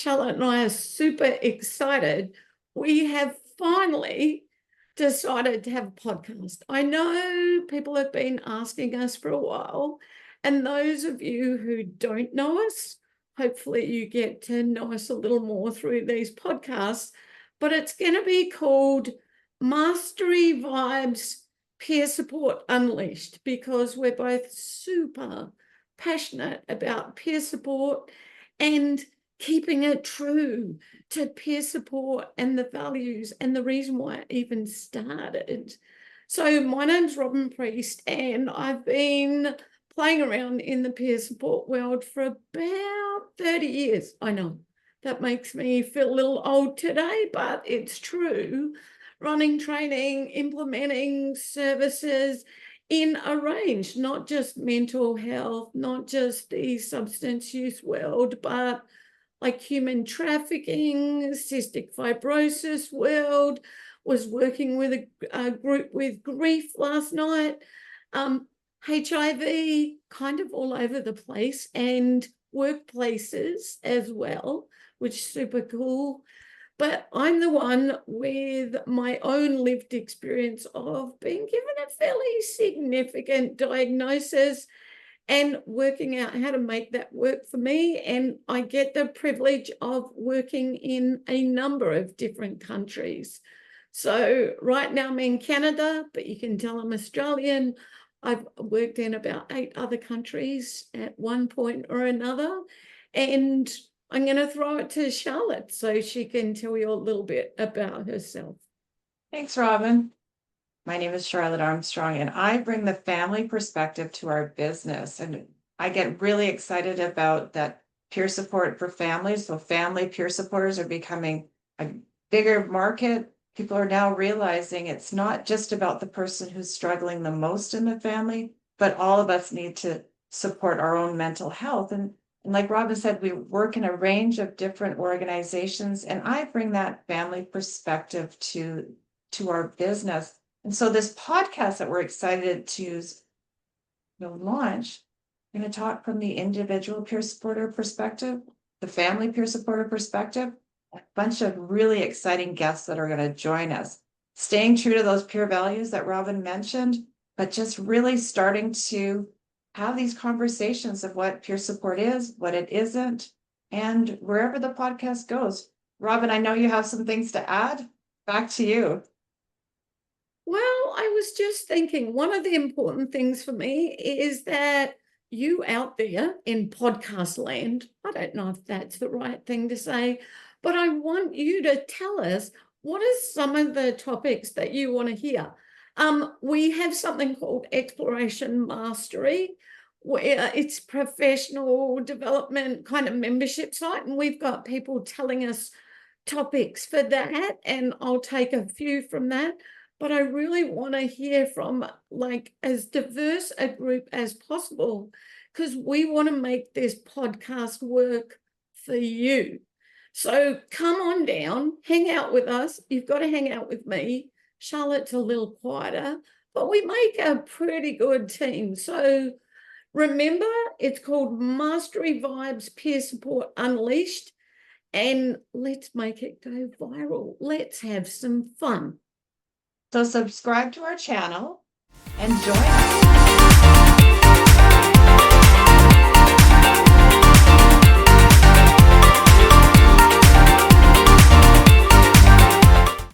Charlotte and I are super excited. We have finally decided to have a podcast. I know people have been asking us for a while, and those of you who don't know us, hopefully you get to know us a little more through these podcasts, but it's going to be called Mastery Vibes Peer Support Unleashed, because we're both super passionate about peer support and keeping it true to peer support and the values and the reason why I even started. So my name's Robyn Priest, and I've been playing around in the peer support world for about 30 years. I know that makes me feel a little old today, but it's true. Running training, implementing services in a range, not just mental health, not just the substance use world, but like human trafficking, cystic fibrosis world, was working with a group with grief last night, HIV, kind of all over the place, and workplaces as well, which is super cool. But I'm the one with my own lived experience of being given a fairly significant diagnosis and working out how to make that work for me. And I get the privilege of working in a number of different countries. So right now I'm in Canada, but you can tell I'm Australian. I've worked in about 8 other countries at one point or another. And I'm going to throw it to Charlotte so she can tell you a little bit about herself. Thanks, Robyn. My name is Charlotte Armstrong, and I bring the family perspective to our business. And I get really excited about that peer support for families. So family peer supporters are becoming a bigger market. People are now realizing it's not just about the person who's struggling the most in the family, but all of us need to support our own mental health. And like Robyn said, we work in a range of different organizations, and I bring that family perspective to our business. And so this podcast that we're excited to launch, I'm going to talk from the individual peer supporter perspective, the family peer supporter perspective, a bunch of really exciting guests that are going to join us, staying true to those peer values that Robyn mentioned, but just really starting to have these conversations of what peer support is, what it isn't, and wherever the podcast goes. Robyn, I know you have some things to add. Back to you. Well, I was just thinking, one of the important things for me is that you out there in podcast land, I don't know if that's the right thing to say, but I want you to tell us what are some of the topics that you want to hear. We have something called Exploration Mastery, where it's professional development kind of membership site, and we've got people telling us topics for that, and I'll take a few from that. But I really want to hear from like as diverse a group as possible, because we want to make this podcast work for you. So come on down, hang out with us. You've got to hang out with me. Charlotte's a little quieter, but we make a pretty good team. So remember, it's called Mastery Vibes Peer Support Unleashed, and let's make it go viral. Let's have some fun. So subscribe to our channel and join us.